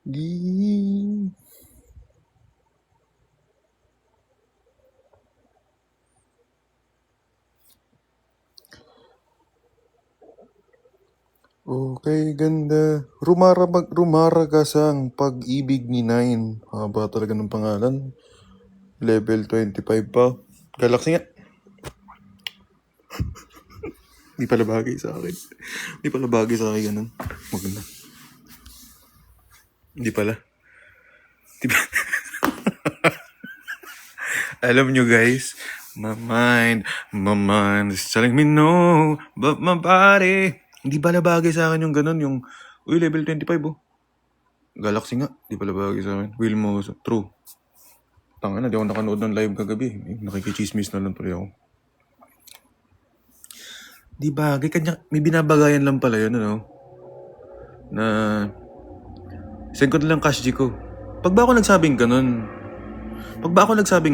Di. Okay, ganda. Rumaragas ang pag-ibig ni Nine. Haba talaga ng pangalan. Level 25 pa. Galaxy nga. Di pala bagay sa akin. Di pala bagay sa akin ganun. Maganda. Di pala. Di ba? Alam nyo guys, my mind is telling me no, but my body. Hindi pala bagay sa akin yung ganun, yung, uy, level 25 oh. Galaxy nga, di pala bagay sa akin. Wilmo, true. Tanga na, di ako nakanood ng live kagabi. Nakikichismis na lang tuloy ako. Di bagay, kanya, may binabagayan lang pala yun, ano? Na, send ko na lang cash G ko. Pag ba ako nagsabing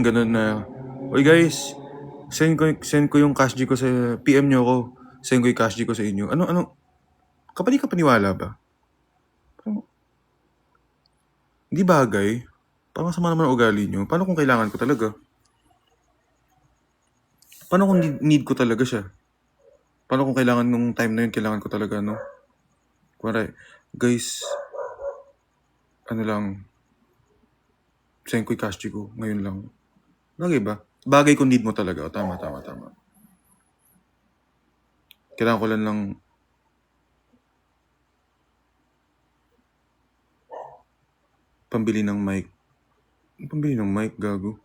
ganun na, uy guys, send ko yung cash G ko sa PM nyo ako. Send ko yung cash G ko sa inyo. Ano? Kapali ka paniwala ba? Parang, hindi bagay. Parang sama naman ang ugali nyo. Paano kung kailangan ko talaga? Paano kung need ko talaga siya? Paano kung kailangan nung time na yun, kailangan ko talaga, no? Kuwari, guys, ano lang, send ko yung cash G ko. Ngayon lang. Bagay ba? Bagay kung need mo talaga. O, tama. Kailangan ko lang pambili ng mic. Pambili ng mic, gago.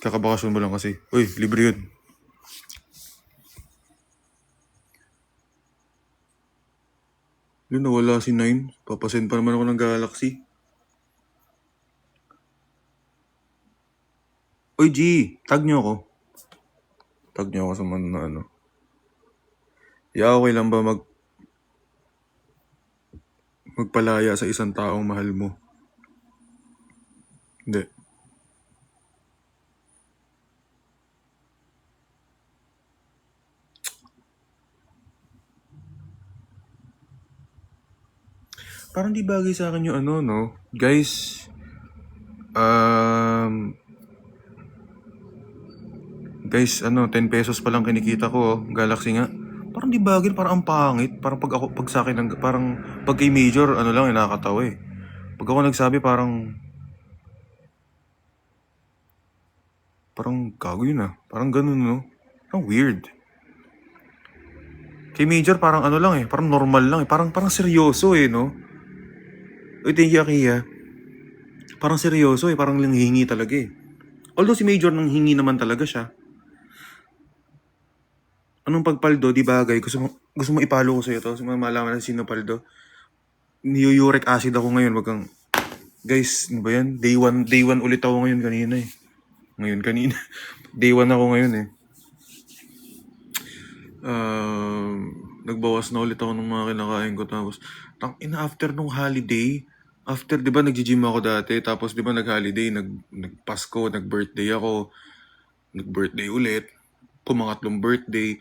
Kakabakasyon mo lang kasi. Uy, libre yun. Yun, nawala si Nine. Papasend pa naman ako ng Galaxy. Uy, G, tag nyo ako. Tag nyo ako sa mga na ano. Okay lang ba magpalaya sa isang taong mahal mo? Hindi. Parang di bagay sa akin yung ano, no? Guys, guys, 10 pesos pa lang kinikita ko, oh. Galaxy nga. Parang di bagay, parang ang pangit. Parang pag sa akin, parang pag kay Major, ano lang, nakakatawa eh. Pag ako nagsabi, parang gago yun ah. Parang ganun, no? Parang weird. Kay Major, parang ano lang eh. Parang normal lang eh. Parang seryoso eh, no? Uy, thank you, Akiya. Parang seryoso eh. Parang langhingi talaga eh. Although si Major nang hingi naman talaga siya. Anong pagpaldo, di bagay? Gusto mo ipalo ko sa'yo to? Gusto mo malaman na sino paldo? Niyo-uric acid ako ngayon. Wag kang... Guys, ano ba yan? Day one ulit ako ngayon kanina eh. Kanina. Day 1 ako ngayon eh. Nagbawas na ulit ako ng mga kinakain ko. Tapos, after nung holiday, di ba nag-gym ako dati, tapos di ba nag-holiday, nag-Pasko, nag-birthday ako, nag-birthday ulit, pumangatlong birthday.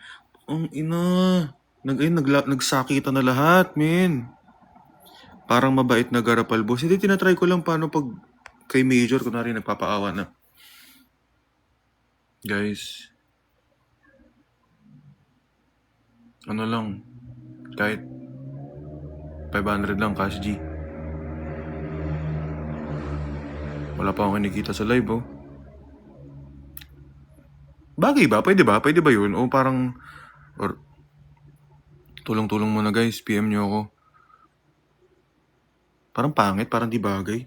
Ang ina, nagsakitan na lahat, men. Parang mabait na garapalbos. Hindi, tinatry ko lang paano pag kay Major, kunwari nagpapaawa na. Guys, ano lang, kahit 500 lang cash G. Wala pa akong kinikita sa live, oh. Bagay ba? Pwede ba? Pwede ba yun? O parang, or, tulong-tulong muna guys, PM nyo ako. Parang pangit, parang di bagay.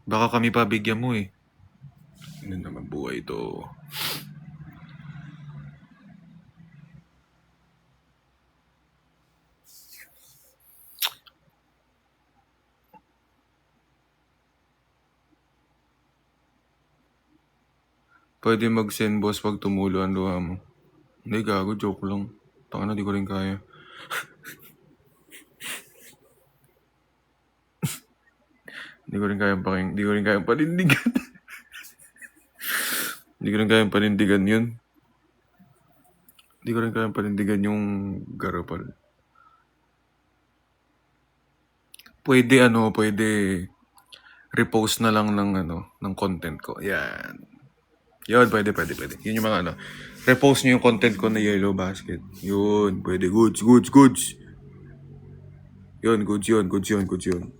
Baka kami pa bigyan mo eh. Ano naman buhay ito? Pwede mag-send boss pag tumulo ang luha mo. Hindi, gago, joke lang. Taka na, di ko rin kaya. Di ko rin kayang panindigan. Di ko rin kayang panindigan yun. Di ko rin kayang panindigan yung garapal. pwede repost na lang ng content ko. Yan. Yun, pwede. Yun yung mga repost nyo yung content ko na Yellow Basket. Yun, pwede. Goods. Yun, goods yun.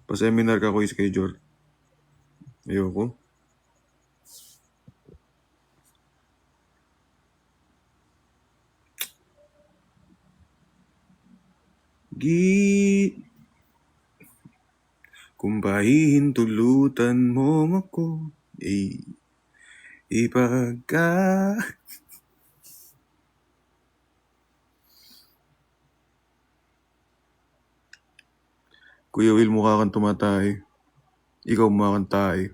Pa-seminar ka ko schedule. Ayoko. Kung pahihintulutan mo ako, ipagka... Kuya Will, mukha kang tumatay. Ikaw mukha kang tae.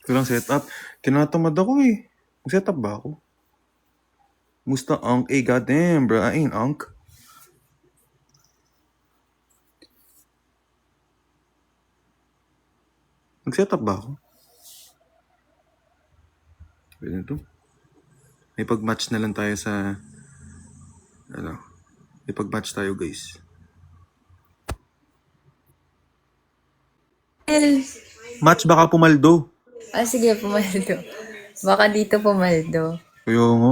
Walang setup. Tinatamad ako eh. Mag-setup ba ako? Musta Unk? Goddamn, bro. I ain't Unk. Mag-setup ba ako? Pwede na to. May pag-match na lang tayo sa... May pag-match tayo, guys. Match baka pumaldo. Sige, pumaldo. Baka dito pumaldo. Kaya nga.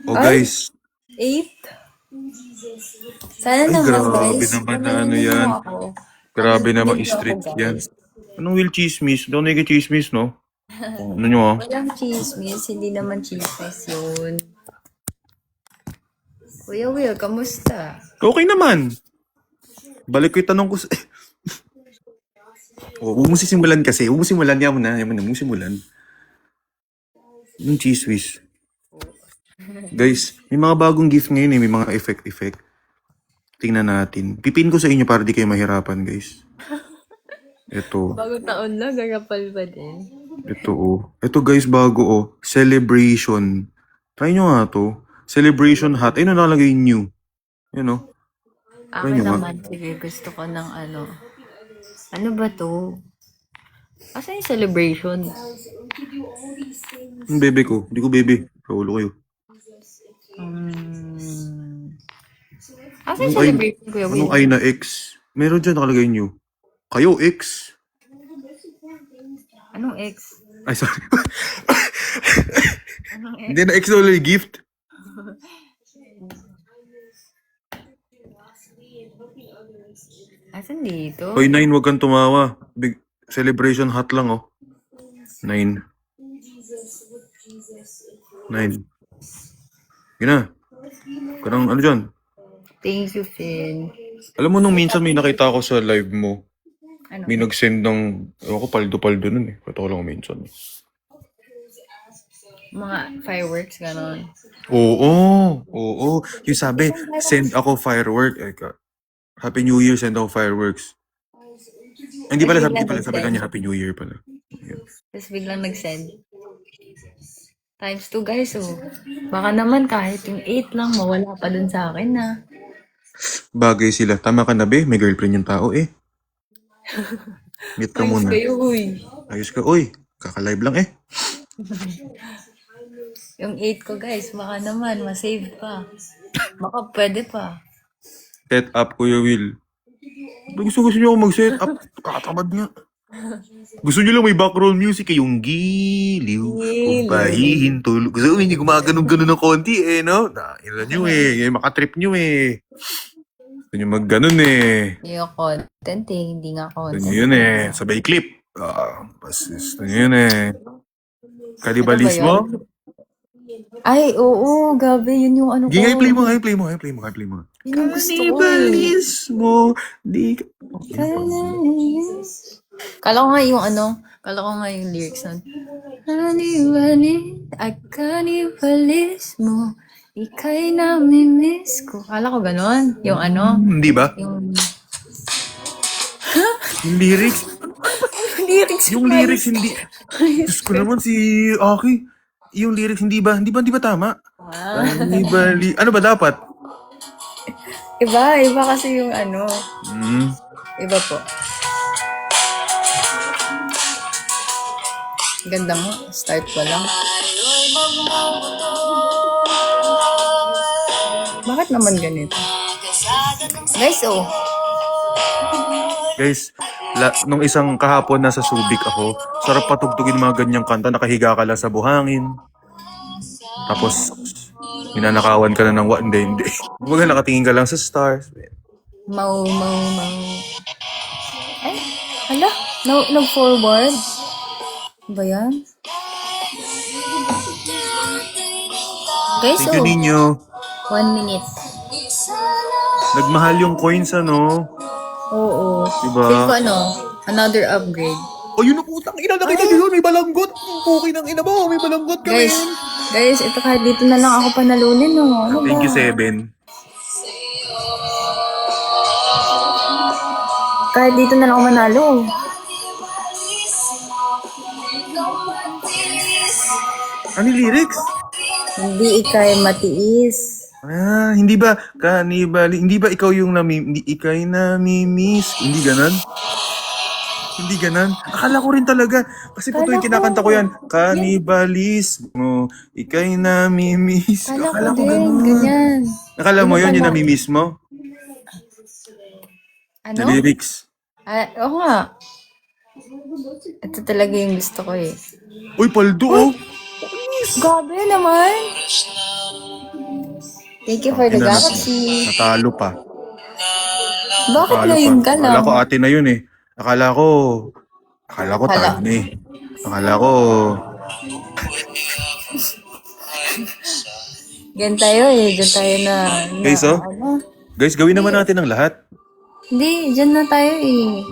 Guys. 8? Sana Ay, naman, grabe guys. naman na yan. Grabe naman street yan. Anong Will chismis? Daw na chismis, no? Ano nyo Walang chismis. Hindi naman chismis yun. Kuya Will, kamusta? Okay naman. Balik ko yung tanong ko sa... huwag mo sisimulan kasi. Huwag mo simulan. Yaman na. Huwag mo simulan. Yung chismis. Guys, may mga bagong gift ngayon eh. May mga effect. Tingnan natin. Pipin ko sa inyo para di kayo mahirapan, guys. Ito. Bagong taon na, garapal ba din? Ito Ito guys, bago Celebration. Try nyo nga to. Celebration hat. Ayun na nakalagay new. Yun Akin naman, sige, gusto ko ng ano. Ano ba to? Asa yung celebration? Yung bebe ko. Hindi ko bebe. Kaulo kayo. Asa yung celebration, Kuya Will? Anong ay na X? Meron dyan nakalagay new. Kayo X. Anong X? Ay, sorry. Anong X? Hindi na X na ulit gift. Asan dito? Hoy, 9, wag kang tumawa. Big celebration hat lang, 9. 9. Yun na. Kanang ano dyan? Thank you, Finn. Alam mo, nung minsan may nakita ako sa live mo, Ano? may nag-send ng, ewan ko, paldo-paldo nun eh. Pata ko lang minsan. Mga fireworks, gano'n. Oo. Yung sabi, send ako firework. Happy New Year, send ako fireworks. Hindi pala, sabi kanya Happy New Year pala. Tapos biglang nag-send. Times 2 guys, Baka naman kahit yung 8 lang, mawala pa dun sa akin na. Bagay sila. Tama ka na, be? May girlfriend yung tao eh. Meet ka muna. Ayos ka, uy. Kaka-live lang eh. Yung 8 ko guys, baka naman, masave pa. Baka pwede pa. Set up, Kuya Will. Gusto nyo ako mag-set up. Katamad nga. Gusto nyo lang may background music eh. Yung giliw. Kung pahihintulog. Gusto nyo hindi gumaganon-ganon ng konti eh, no? Ilan nyo eh. Yung makatrip nyo eh. Gusto nyo mag-ganon eh. Yung content eh, hindi nga content. Gusto nyo yun eh. Sabay clip. Gusto nyo yun eh. Kanibalismo? Ay, oo, gabi, yun yung ano ko. Gingay, play mo. Yun yung gusto ko eh. Kanibalismo. Di ka... Kala ko nga yung lyrics nun. Kanibalis mo, ika'y namimiss ko. Kala ko ganon. Yung ano. Hindi ba? Yung lyrics? Yung lyrics hindi... Diyos ko naman si Aki. Yung lyrics hindi ba tama? Ano ba dapat? Iba kasi yung ano. Iba po. Ganda mo. Start ko lang. Bakit naman ganito? Guys, oh. Guys, nung isang kahapon nasa Subic ako, sarap patugtugin mga ganyang kanta, nakahiga ka lang sa buhangin. Tapos, minanakawan ka na ng hindi. Kumbaga nakatingin ka lang sa stars. Mau, mau, mau. Ay, hala. Nag-forward. Ba yan? Guys, Thank you, oh. Ninyo. 1 minute. Nagmahal yung coins, ano? Oo. Diba? Feel ko another upgrade. O yun ang putang ina, nakita nyo yun, may balanggot. Puki ng ina mo, may balanggot kami. Guys, ito kahit dito na lang ako panalunin, no? Ano Thank you, ba? 7. Kahit dito na lang ako manalo. Ano yung lyrics? Hindi ikay matiis. Hindi ba, hindi ba ikaw yung hindi ikay namimiss? Hindi ganon? Hindi ganon? Akala ko rin talaga. Kasi po yung kinakanta ko yan. Kanibalismo, ikay namimiss. Kala ko din, ganyan. Akala mo yun, yung namimiss mo? Ano? Na lyrics. Oo nga. Ito talaga yung gusto ko eh. Uy, paldo oh! Gabi naman. Thank you for the galaxy. Natalo pa. Bakit ngayon ka lang? Akala ko ate na yun eh. Akala ko tayo na eh. Akala ko... Gan tayo eh. Gan tayo na Guys, oh. Guys, gawin naman natin ang lahat. Hindi, dyan na tayo eh.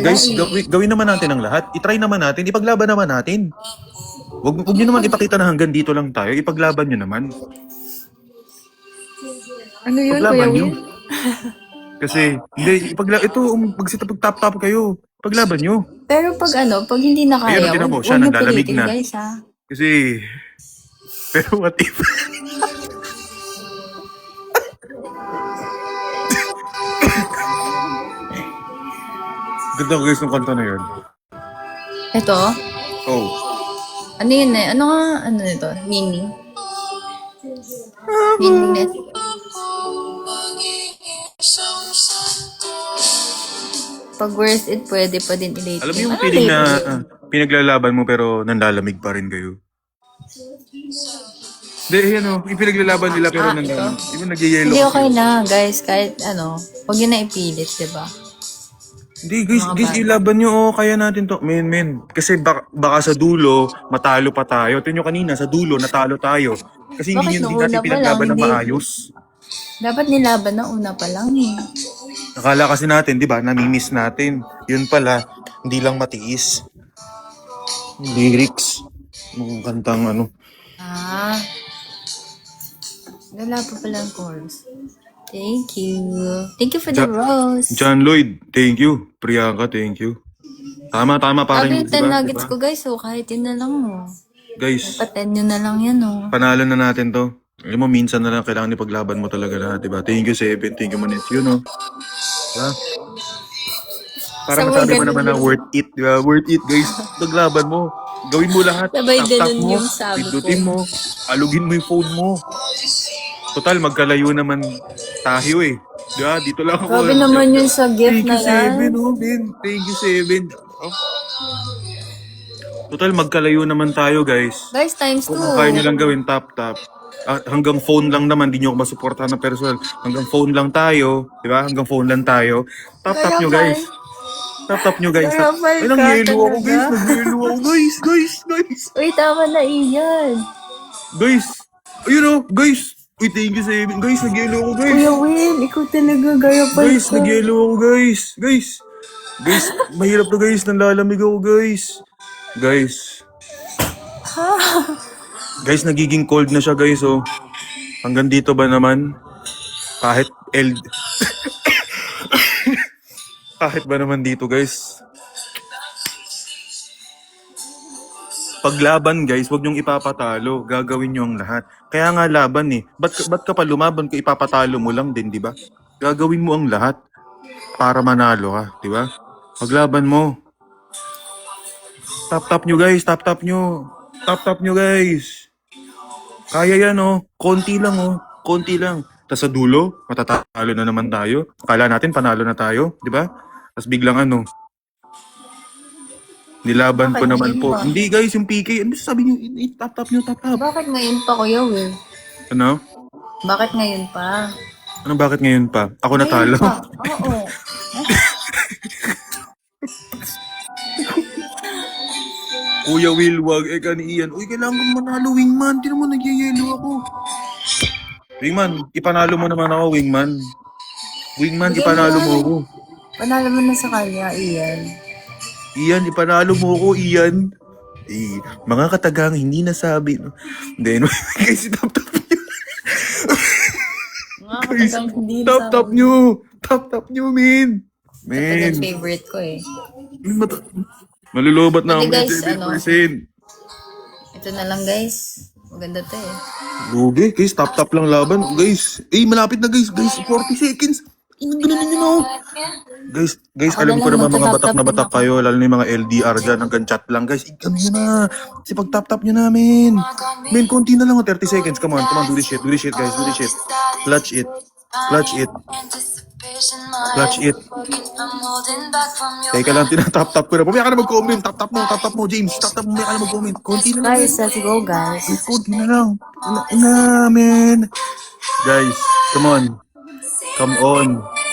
Guys, gawin naman natin ang lahat. I-try naman natin. Ipaglaban naman natin. Huwag nyo naman ipakita na hanggang dito lang tayo. Ipaglaban nyo naman. Ano yun, Paglaban Kuya nyo. Will? Kasi, hindi, pag-tap kayo. Paglaban nyo. Pero pag pag hindi na kaya, Ayun, tinan mo, huwag siya nyo naglalamig pilitin, na. guys, ha? Kasi, pero what if? Ganda ko guys ng kanta na yun. Ito? Oh. Ano yun eh? Ano ito? Meaning? Meaningless? Pag worth it, pwede pa din i-late. Alam mo yung feeling na pinaglalaban mo pero nanlalamig pa rin kayo? Hindi, yung pinaglalaban nila pero nanlalamig. Di ba nag-yellow? Hindi, okay na, guys. Kahit huwag yun na ipilit, diba? Hindi, guys, ilaban nyo, kaya natin to. Men. Kasi baka sa dulo, matalo pa tayo. Tingnan nyo kanina, sa dulo, natalo tayo. Kasi hindi natin pinaglaban ng maayos. Dapat nilaban na una pa lang eh. Nakala kasi natin, di ba, namimiss natin. Yun pala, hindi lang matiis. Lyrics. Mga kantang Wala pa palang chorus. Thank you. Thank you for the rose. John Lloyd, thank you. Priyanka, thank you. Tama, parang Sabi 10 nuggets ko, guys. So, kahit yun na lang, Guys, pa-10 nyo na lang yan, panalo na natin to. Alam mo, minsan na lang kailangan ipaglaban mo talaga lahat, diba? Thank you, Seven. Thank you, Manet. Diba? Para masabi mo naman na worth it, diba? Worth it, guys. Paglaban mo. Gawin mo lahat. Sabay Tap ganun mo. yung sabi ko. Pindutin mo. Alugin mo yung phone mo. Total, magkalayo naman tayo eh. Diba? Dito lang ako. Grabe naman yun sa gift na yan. Thank you, Seven. Thank you, Seven. Total, magkalayo naman tayo, guys. Guys, times 2. Kung kaya nyo lang gawin, tap. Hanggang phone lang naman, di nyo ako masuportahan ng personal. Hanggang phone lang tayo. Di ba? Hanggang phone lang tayo. Tap nyo, guys. Tap nyo, guys. Ay, nang-yelo ako, guys. Nang-yelo ako, guys. Uy, tama na iyan. Guys. Ayun guys. Uy, thank you, Seven. Guys, nag-yelo ako, guys. Kuya Will, ikaw talaga gaya pa Guys, nag-yelo ako, guys. Guys, mahirap na, guys. Nanlalamig ako, guys. Guys, nagiging cold na siya, guys, oh. Hanggang dito ba naman? Kahit kahit ba naman dito, guys? Paglaban, guys, huwag niyong ipapatalo. Gagawin niyo ang lahat. Kaya nga laban eh. Ba't ka pa lumaban kung ipapatalo mo lang din, di ba? Gagawin mo ang lahat para manalo ka, di ba? Paglaban mo. Tap nyo guys, tap nyo. Tap nyo guys. Kaya yan oh. Konti lang oh. Konti lang. Tapos sa dulo, matatalo na naman tayo. Akala natin panalo na tayo, di ba? Tapos biglang ano, nilaban ko Bakit naman ngayon po. pa? Hindi guys, yung PK, ano sabi nyo? Tap nyo, tap. Bakit ngayon pa, Kuya Will? Ano? Bakit ngayon pa? Ano bakit ngayon pa? Ako Ngayon natalo. pa. Oo. Kuya Will, wag. Eka ni Ian. Uy, kailangan ko manalo, Wingman. Tinan mo, nagyayelo ako. Wingman, ipanalo mo naman ako, Wingman. Wingman, Sige ipanalo na. mo ako. Panalo mo na sa kanya, Ian. Ian, ipanalo mo ako, Ian. Eh, mga katagang hindi nasabi. Then, guys, tap nyo. Mga Guys, katagang hindi tap nyo. Tap nyo, men. Ito Men. favorite ko eh. Malulobat na ako Hindi, ng guys, 7%. Ito na lang guys. Maganda to eh. Lugi, guys, tap lang laban. Guys, malapit na guys. Guys, 40 seconds. Ganun nyo na ako. Guys, Ako alam na ko lang, naman mga magta-tap-tap batak na din batak ako. kayo, lalo na yung mga LDR dyan, hanggang chat lang. Guys, ano nyo na. Kasi pag tap nyo namin. Men, konti na lang, 30 seconds. Come on, do this shit, guys, do this shit. Clutch it. Clutch it. Clutch it. Teka lang, tinatap ko na. Pumaya ka na mag-comment. Tap mo, James. Tap mo, pumaya ka na mag-comment. Konti na lang. Guys, let's go guys. Guys, konti na lang. Men. Guys, come on. Come on.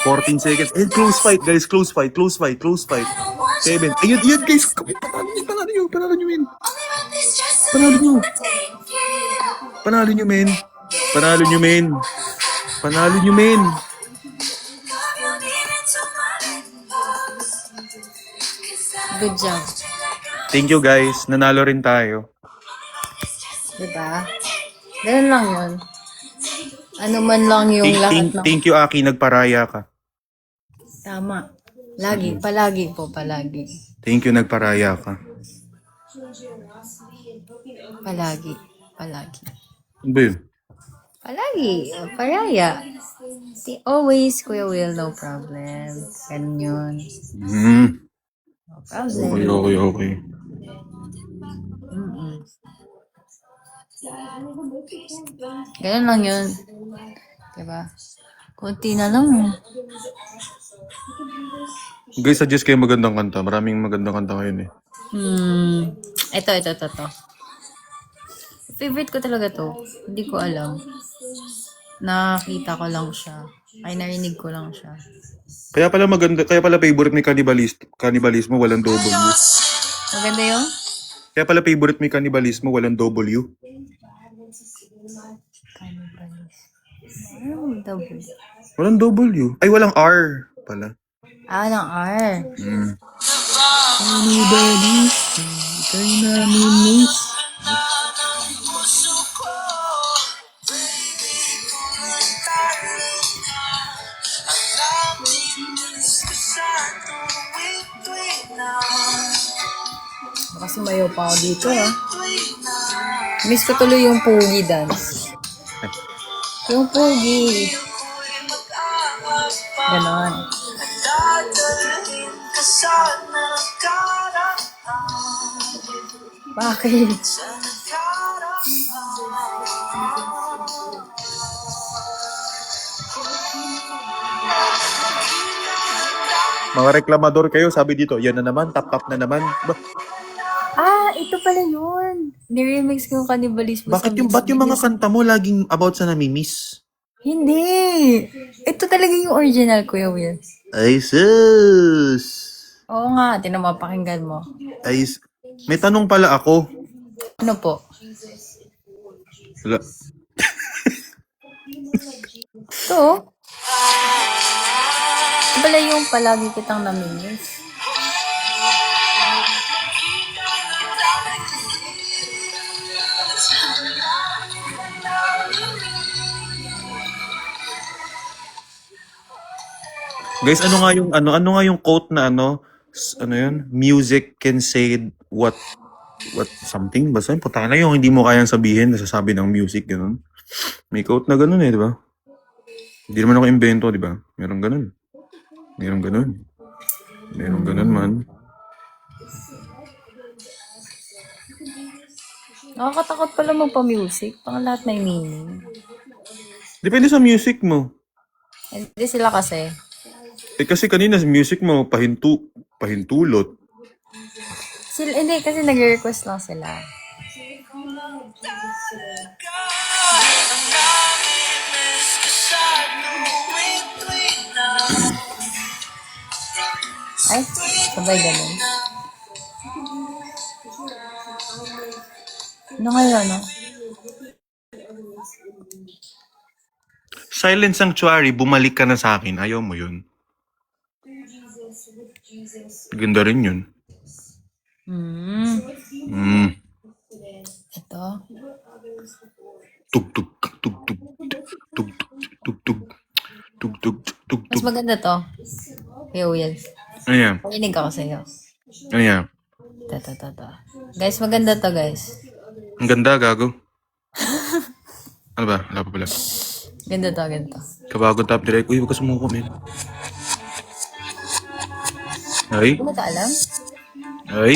14 seconds. And close fight, guys. Close fight. 7. Ayun, guys. Panalo nyo, men. Panalo nyo, men. Good job. Thank you, guys. Nanalo rin tayo. Diba? Ganun lang yun. Ano man lang yung lahat ng... Thank you, Aki. Nagparaya ka. Tama. Lagi. Palagi po. Palagi. Thank you, nagparaya ka. Palagi. Ano ba yun? Palagi. Paraya. Always, Kuya Will, no problem. Ganun yun. No problem. Okay. Ganun lang yun. Diba? Kunti na lang. Guys, suggest kayo magandang kanta. Maraming magandang kanta ngayon eh. Ito. Favorite ko talaga to. Hindi ko alam. Nakita ko lang siya. Ay, narinig ko lang siya. Kaya pala favorite ni Cannibalismo, walang W. Maganda yung? Kaya pala favorite ni Cannibalismo, walang W. Ano double? Walang W. Ay, walang R pala. Ng R. Cannibalismo, ikay namimiss. Baka sumayo pa ako dito Miss ko tuloy yung Pogi dance. Yung Pogi. Ganon. Bakit? Mga reklamador kayo, sabi dito, yan na naman, tap na naman. Ito pala yun. Niremix ko yung Cannibalismo Ba't yung mga kanta mo laging about sa namimiss? Hindi. Ito talaga yung original, Kuya Will. Ay, sus! Oo nga, tinamapakinggan mo. May tanong pala ako. Ano po? Wala. Ito. Ito pala yung palagi kitang namimiss. Guys, ano nga yung quote na ano yun? Music can say what something. Basta yun, puta na yung hindi mo kayang sabihin, nasasabi ng music, ganun. May quote na ganun di ba? Hindi naman ako invento, di ba? Meron ganun man. Nakakatakot pala magpa-music. Pang lahat may meaning. Depende sa music mo. Hindi sila kasi. Kasi kanina sa music mo, pahintulot. Hindi, kasi nag-request lang sila. Ay, sabay ganun. Ano ngayon, no? Silent Sanctuary, bumalik ka na sa akin. Ayaw mo yun. Ganda rin yun. Ito. Tug tug tug tug tug tug tug tug tug tug Mas tug. maganda to. Kuya Will. Ayan. Pakinig ako sa'yo. Ayan. Ta. Guys, maganda to, guys. Ang ganda, gago. Ano ba? Wala pa pala. Ganda to. Kabagong top direct. Uy, huwag ka sumuko, men. Ay? Hindi mo ito alam? Ay?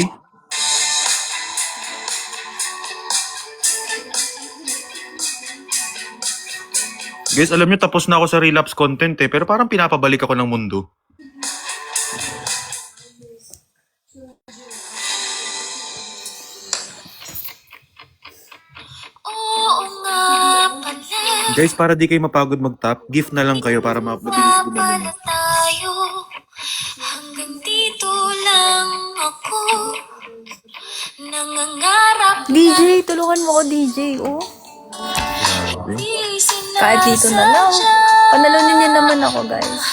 Guys, alam nyo, tapos na ako sa relapse content eh. Pero parang pinapabalik ako ng mundo. Guys, para di kayo mapagod mag-tap, gift na lang kayo para mabilis gumaling. Tayo, hanggang dito lang ako. Nangangarap DJ, tulungan mo ko, DJ. Oh. Grabe. Kahit dito na lang. Panalunin niyo naman ako, guys.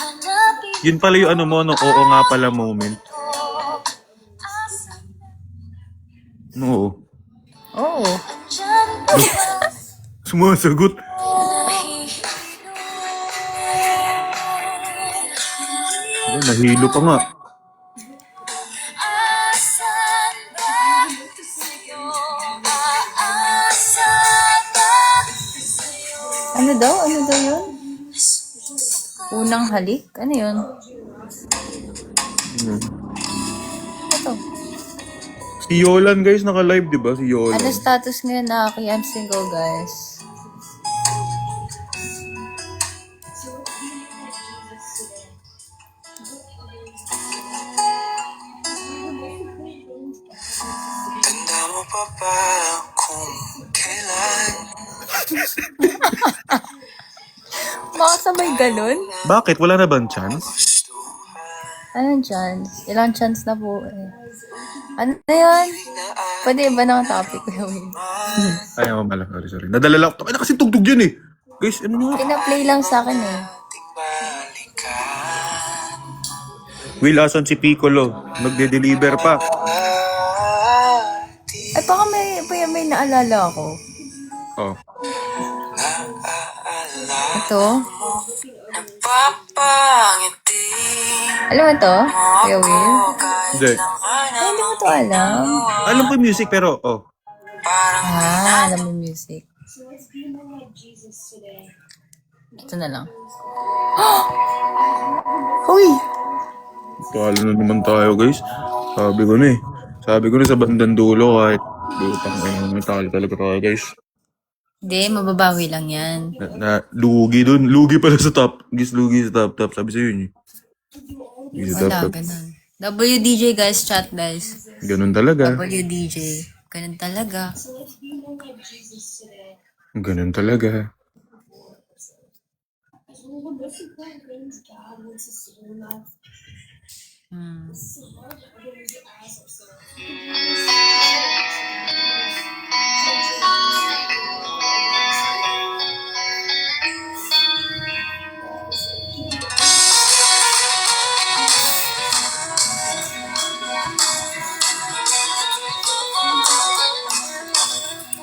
Yun pala yung ano mo, no? Oo nga pala moment. No. Oo. Sumasagot. Ay, nahilo pa nga. Ano daw? Ano daw yun? Unang halik? Ano yun? Ito. Si Yolan, guys, naka-live, di ba? Si Yolan. Ano status ngayon na Aki? I'm single, guys. Tanda mo pa ba kung kailan? Bakit sabay ganun? Bakit? Wala na bang chance? Anong chance? Ilang chance na po eh. Ano na yun? Pwede ba ng topic ko yun? Ay, mamala. Sorry. Nadala lang. Ay, na kasi tugtog yun eh. Guys, ano nga? Pina-play lang sa akin eh. Will, asan si Piccolo? Magde-deliver pa. Ay, baka may naalala ako. Oh. Ito. Napapangiti. Alam mo to? Kuya Will? Hindi. Ay, hindi mo to alam. Alam ko yung music, pero, oh. Alam mo yung music. Ito na lang. Hoy! Palo na naman tayo, guys. Sabi ko na eh. Sabi ko na sa bandang dulo kahit butang may talo talaga tayo, guys. Hindi, mababawi lang yan. Lugi dun. Lugi pala sa top. Guys, lugi sa top. Sabi sa'yo yun eh. Lugi sa Wala, top. ganun. WDJ guys, chat guys. Ganun talaga. WDJ. Ganun talaga. Ganun talaga.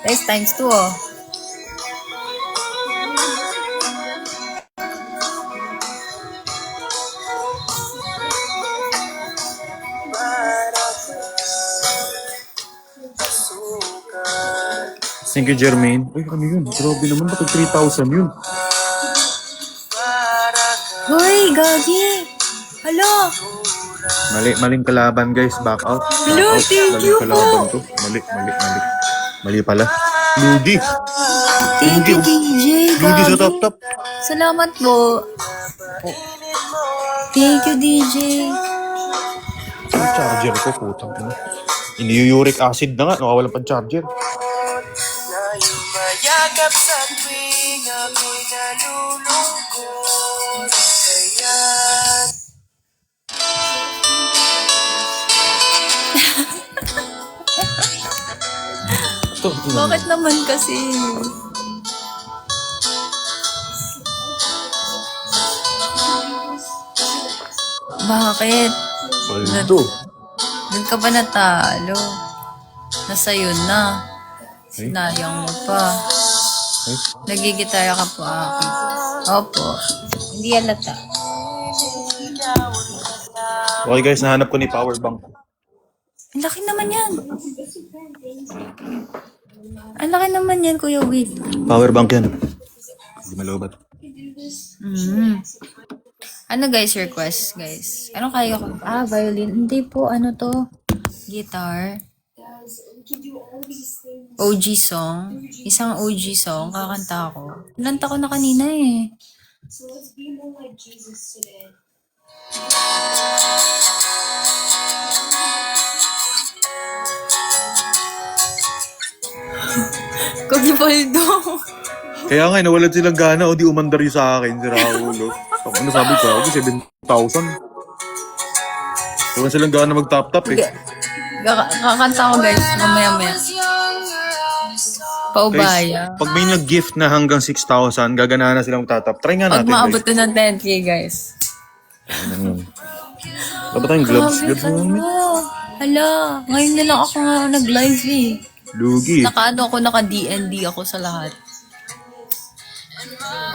Guys, times 2 oh. Thank you, Jermaine. Uy, ano yun? Grabe naman. Bakit 3,000 yun? Hoy, gagi! Hala! Maling kalaban, guys. Back out. Hello, thank you po. Kalaban to. Mali. Mali pala. Lugi. Thank you, DJ. Lugi sa Gago. top-top. Salamat po. Thank you, DJ. Yung charger ko, putang ina. Iniuric acid na nga, nakawala pang charger. Na yumayagap sa tuwing ako'y nalulungkot. Kaya Bakit naman kasi? Bakit? Paldo. Doon ka ba natalo? Nasa yun na. Ay. Sinayang mo pa. Ay. Nagigitaya ka po akin. Opo. Hindi halata. Okay guys, nahanap ko ni power bank. Ang laki naman yan. Ang laki naman yan, Kuya Will. Power bank yan. Hindi malobat. Ano guys, request guys? Ano kaya ko? Violin. Hindi po, ano to? Guitar. OG song. Isang OG song, kakanta ko. Nanta ko na kanina eh. Kuya Baldo. Kaya nga, nawalan silang gana o di umandar yung sa akin, si Raulo. Ano sabi ko? Ako, 7,000. Nawalan silang gana mag-top-top eh. Kakanta ko guys, mamaya-maya. Paubaya. Guys, pag may nag-gift na hanggang 6,000, gaganahan na silang tatap. Try nga Pag natin, maabot guys. na ng 10k guys. Dapat tayong gloves. Grabe ka mo. Hala, ngayon na lang ako nga nag-live eh. Lugi. Naka-DND ako sa lahat.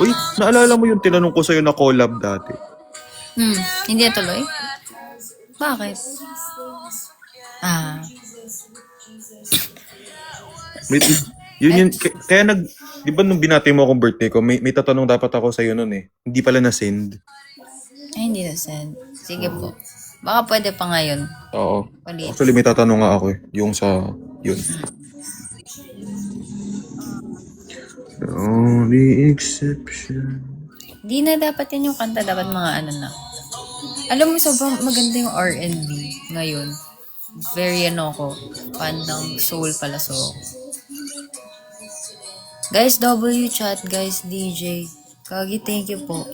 Uy, naalala mo yung tinanong ko sa'yo na collab dati? Hindi na tuloy? Bakit? May, yun, kaya di ba nung binati mo akong birthday ko, may tatanong dapat ako sa'yo nun eh. Hindi pala na-send. Ay, hindi na send. Sige po. Baka pwede pa ngayon. Oo. Ulit. Actually, may tatanong nga ako eh. Yung sa, yun. The only exception. Di na dapat yan yung kanta. Dapat mga ano na. Alam mo, sobrang maganda yung R&B ngayon. Very ano ko. Fan ng soul pala. So, guys, W chat, guys, DJ. Kagi, thank you po.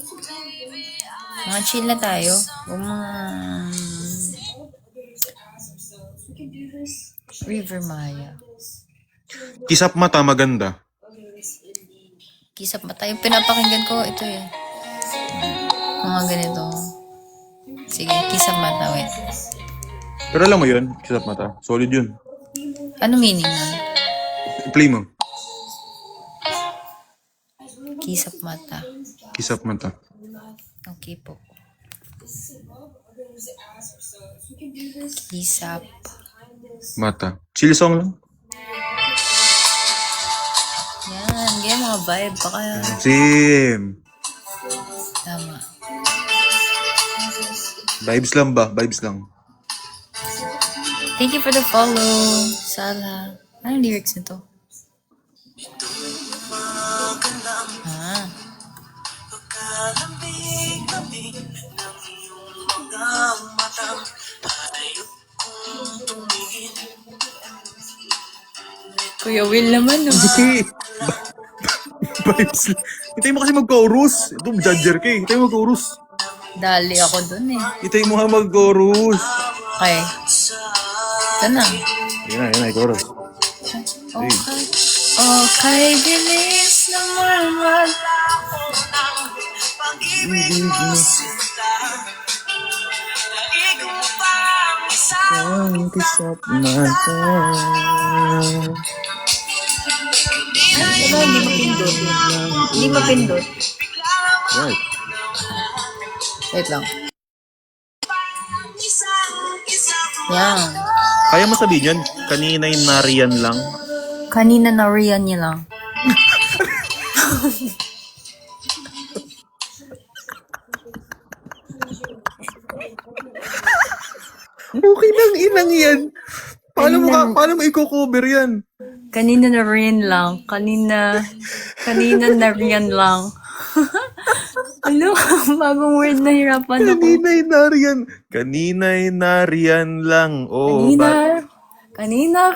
Mga chill na tayo. Huwag mga... River Maya. Kisap mata, maganda. Kisap mata. Yung pinapakinggan ko, ito eh. Mga ganito. Sige, kisap mata, wait. Pero alam mo yun, kisap mata. Solid yun. Ano meaning nun? Play mo. Kisap mata. Kisap mata. Okay po. Kisap. Mata. Chill song lang. Yan, ganyan mga vibe. Baka Sim. tama. Vibes lang ba? Vibes lang. Thank you for the follow. Sala. Anong lyrics nito? kalambing-lambing ng iyong mga matang hayop kong tumingin. Kuya Will naman, no? Vibes lang. Hintay mo kasi mag-chorus. Ito, judger ka eh. Hintay mo mag-chorus. Dali ako dun eh. Hintay mo nga mag-chorus. Okay. Ito na. Yan na, chorus. Okay. Okay, bilis naman. Pag-ibig mo sinta, daig mo pa ang isang Ang kisap mata. Diba, hindi mapindot. Hindi mapindot. Right. Wait lang. Yan. Kaya mo sabihin yan? Kanina yung nariyan lang. Kanina na riyan niya lang. Okay lang, inang yan. Paano mo i-cover yan? kanina na rin lang. Kanina na rin lang. Ano? Bagong word na hirapan ako. Kanina'y nariyan lang. Oh, Kanina,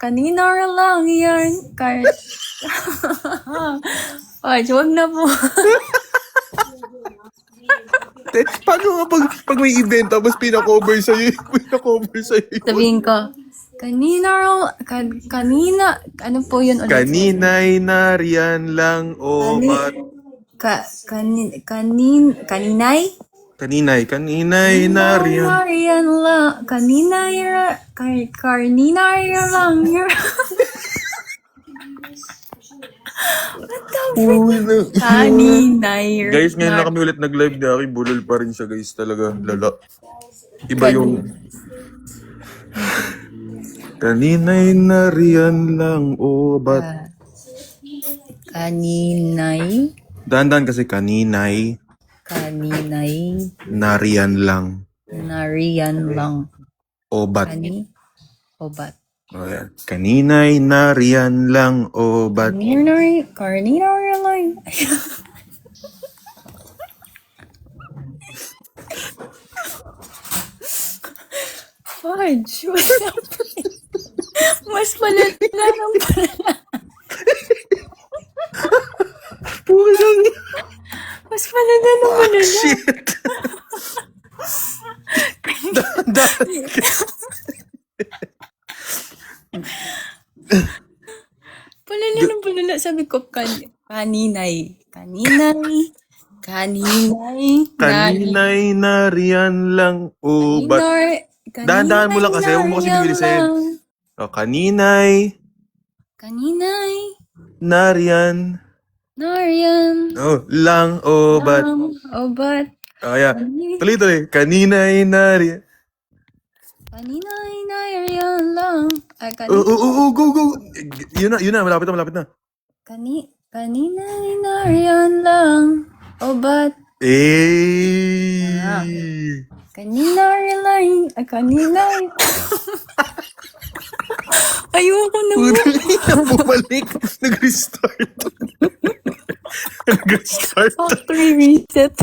kanina lang yan. Ay, wag na po. Paano nga pag may event tapos pinakover sa'yo? Sabihin ko, kanina, ano po yun ulit? Kanina'y nariyan lang. Oh, Kaninay? Kanina'y nariyan. Nariyan lang. Karninay lang. Uy, na. Kaninay. Guys, ngayon lang kami ulit nag-live ni Aki. Bulol pa rin siya, guys. Talaga, lala. Iba yung... Kanina'y nariyan lang. Oh, ba't... Kaninay. Dahan-dahan kasi kanina'y nariyan lang. Nariyan lang. O ba't? Obat. O yan. Kanina'y nariyan lang. O ba't? Karninay lang. Fudge. What's up? Mas palala ng palala. Mas palala ng palala. Shit! Palala ng palala. Sabi ko, kaninay. Kanina'y nariyan lang. O ba't? Dahan-dahan mo lang kasi. Huwag mo kasi bibilisin. O, kanina'y nariyan. Oh, lang. O ba't? Obat. Kaya. Tuloy-tuloy. Kanina'y nariyan. Kaninay nariyan lang. Ay, Go. Yun na. Malapit na. Kaninay nariyan lang. Obat. Kaninay lang. Ay, kaninay. Ayoko na mo. Udali na bumalik. Nag-restart. Factory reset.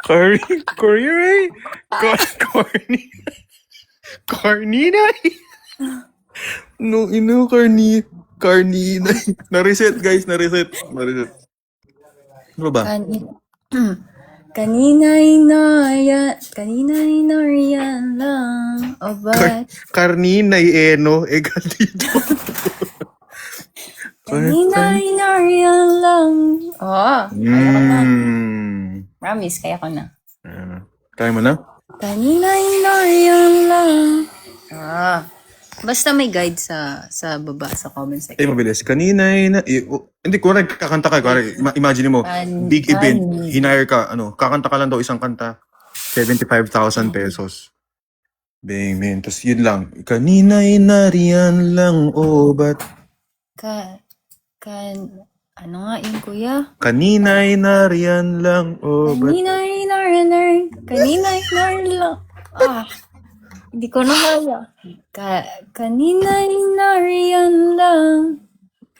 Corny na No, Corny na. Na-reset, guys. Na-reset. Ano ba? Kaninay nariyan lang. Obat. Karninay no? Dito. Kaninay nariyan lang. Promise, kaya ko na. Kaya mo na? Kaninay nariyan lang. Basta may guide sa baba, sa comment section. Mabilis. Kaninay na... hindi, kung kakanta ka, imagine mo, big event, hinire ka, kakanta ka lang daw isang kanta, 75,000 pesos. Bang, man. Tapos yun lang. Kanina'y nariyan lang, ba't? Ano nga yun, kuya? Kanina'y nariyan lang, ba't? Kaninay nariyan lang. Hindi ko na kaya. Kaninay nariyan lang.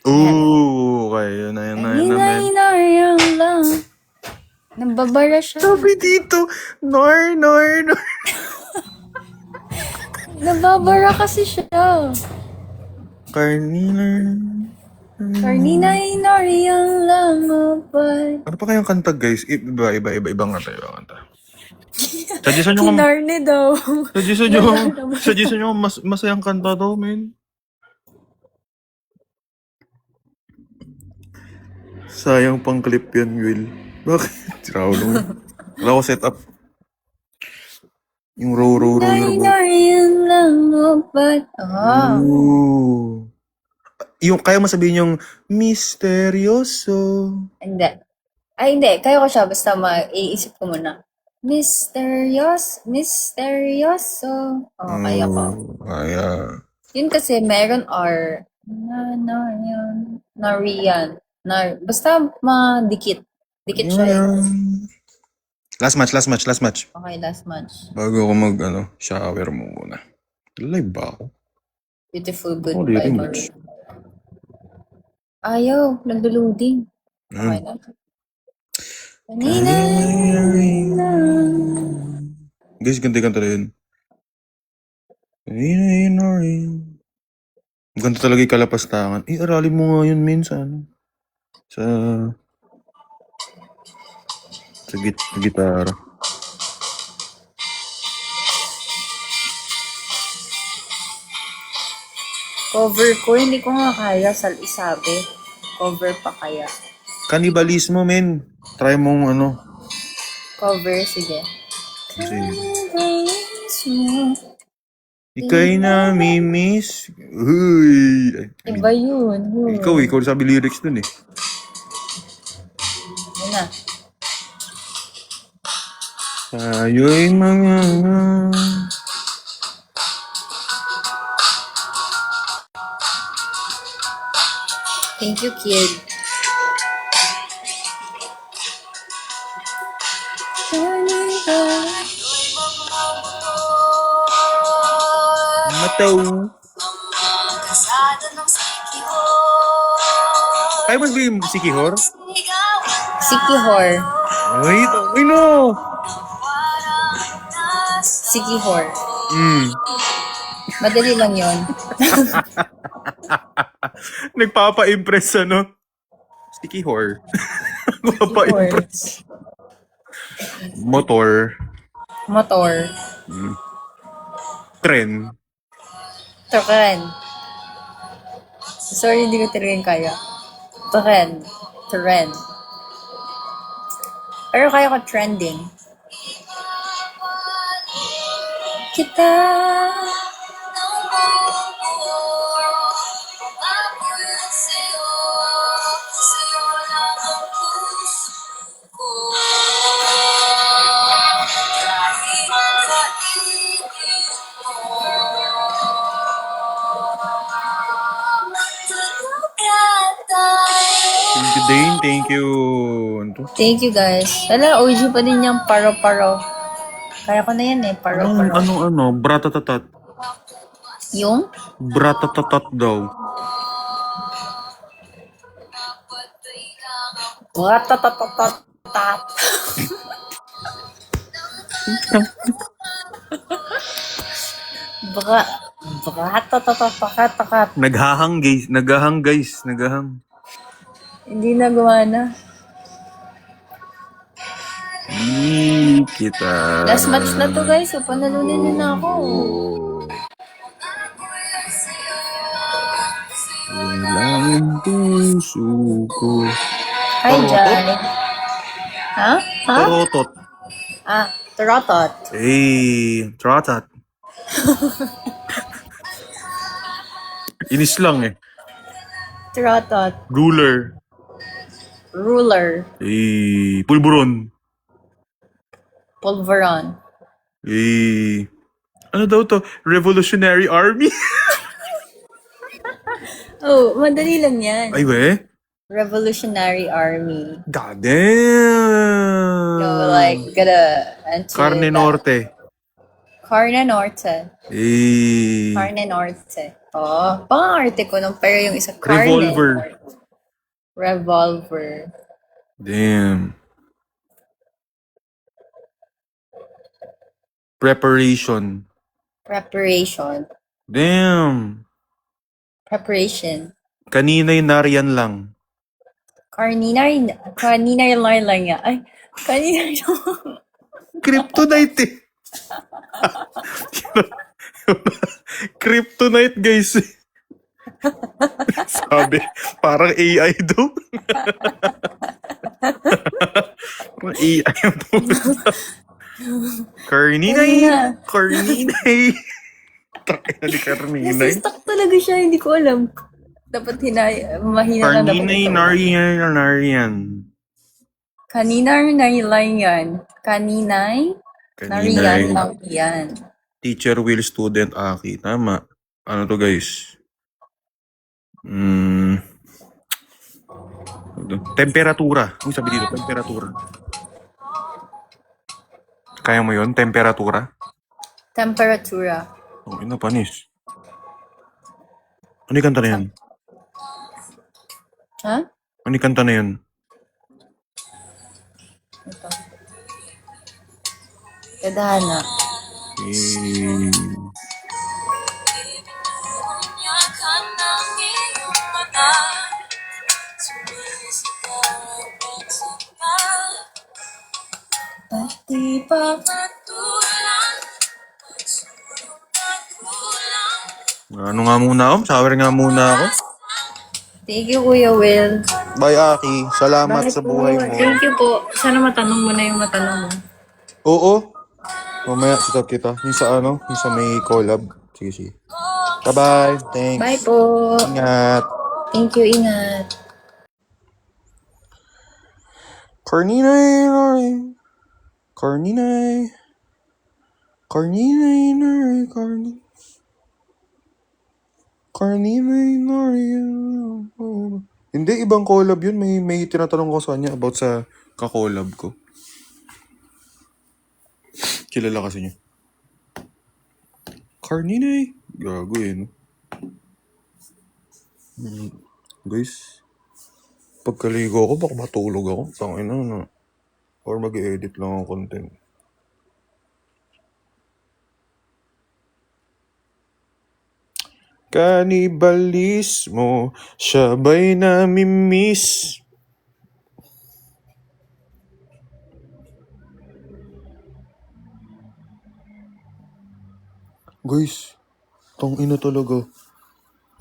Kaya na yan. Kaninay nariyan lang. Nababara siya. Sabi dito, nor. Nababara kasi siya. Kaninay nariyan lang. But... Ano pa kayang kanta, guys? Ibang kanta. Suggestion nyo Kinarne daw. Suggestion nyo masayang kanta daw, men. Sayang pang clip yan, Will. Bakit? Raulo. Wala ko set up. Yung row. Nariyan lang. But... Yung kaya mo sabihin yung misteryoso. Hindi. Hindi. Kaya ko siya. Basta maiisip ko muna. Misteryoso. Kaya ko. Kaya. Yun kasi meron R. Nariyan. Basta madikit. Dikit siya. Last match. Okay, last match. Bago ako shower mo muna. Live ba ako? Beautiful Ako, Goodbye, very Maroon. much. Ayaw, naglo-loading. Okay Hmm. na. Kanina lang. Guys, ganda-ganda na yun. Ang ganda talaga yung kalapastangan. Aralin mo nga yun, men, sa ano? Sa sa gitara. Cover ko, hindi ko nga kaya isabi. Cover pa kaya. Kannibalismo, men. Try mong ano. Cover, sige. Kasi, Kannibalismo. ikay nami-miss. Uy. Ay, I mean, Iba yun. ikaw sabi lyrics dun eh. Yun na. Tayo'y mga... Thank you, kid. Mataw. Ang kasada ng sikiho. Kaya mo sabihin si Kihor? Si Kihor. Ay, no! Si Kihor. Madali lang yun. Nagpapa-impress ano? Si Kihor. Nagpapa-impress. Motor. Motor. Tren. Tren. Sorry, hindi ko talagang kaya. Tren. Tren. Pero kaya ko trending. Kita. Thank you, Dane. Thank you. Ano to? Thank you, guys. Wala, OG pa din yung paro-paro. Kaya ko na yan eh, paro-paro. Bratatatat. Yung? Bratatatat daw. Ratatatat. Ratatatat. Naghahang, guys. Naghahang. Hindi na gumana. Kita. Last match na to, guys. So, panalunin na ako. Walang puso ko. Hi, Jai. Ha? Torotot. Trotot. Trotot. Inis lang eh. Trotot. Ruler. Pulburon. Pulveron. Ano daw to? Revolutionary Army? Oh, madali lang yan. Ay, we? Revolutionary Army. God damn! So, like, gotta enter Carne that. Norte. Carne Norte. Eh. Carne Norte. Oh, pang-arte ko nung pero yung isa Carne Revolver. Norte. Revolver. Damn. Preparation. Damn. Preparation. Kanina'y nariyan lang. Kaninay lang yan. Ay, kaninay lang. Kryptonite eh. Kryptonite, guys. Sabi, parang AI daw. Parang AI ang pumunta. Karninay. Takina ni Karninay. Nasa-stuck talaga siya, hindi ko alam. Dapat mahina lang dapat Karninay ito. nariyan. Kaninay lang yan. Kaninay nariyan lang yan. Teacher will student aki. Tama. Ano to, guys? Temperatura. Ang sabi dito, temperatura. Kaya mo yun? Temperatura? Temperatura. Oh, ina, panis. Ano yung kanta na yun? Ha? Ano yung kanta na yun? Ito. Tadhana. Eh, Bunyakan ng iyong mata. Sumisigaw ang pagsinta. Pati pa. Patulang. Pagsulong na kulang. ano nga muna ako? Shower nga muna ako. Thank you, Kuya Will. Bye, Aki. Salamat Bakit sa po? buhay mo. Thank you po. Sana matanong mo na yung matanong mo. Oo. Mamaya, sikat kita. Yung sa ano? Yung sa may collab. Sige, sige. Bye-bye. Thanks. Bye po. Ingat. Thank you, ingat. Carninay, Carninay. Carninay, Carninay. Carninay, Hindi, ibang collab yun. May tinatanong ko sa kanya about sa kakolab ko. Kilala kasi niya. Carninay. Gago eh, no? Guys, pagkaligo ako, baka matulog ako. Tangina na. Or mag-edit lang ako content. Kanibalismo, sabay namimiss. Guys, tangina talaga.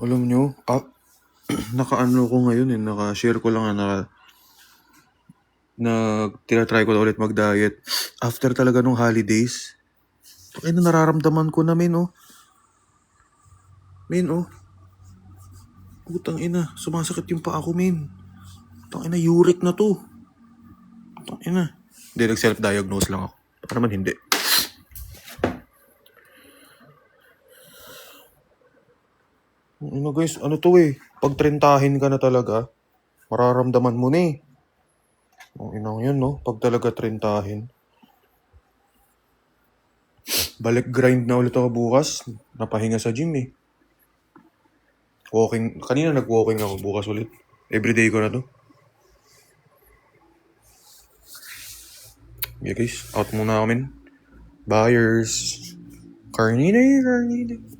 Alam nyo, naka-ano ko ngayon eh, naka-share ko lang tinatry ko na ulit mag-diet. After talaga nung holidays, nararamdaman ko na, men, oh. Men, oh. Putang ina, sumasakit yung paa ko, men. Tangina, uric na to. Tangina. Hindi, nag-self-diagnose lang ako. Baka naman hindi. Ano guys, ano to eh. Pag 30 ka na talaga, mararamdaman mo na eh. Ang inang yun, no? Pag talaga 30. Balik grind na ulit ako bukas. Napahinga sa gym eh. Walking. Kanina nag-walking ako, bukas ulit. Everyday ko na to. Yeah guys, out muna kami. Buyers. Carninay.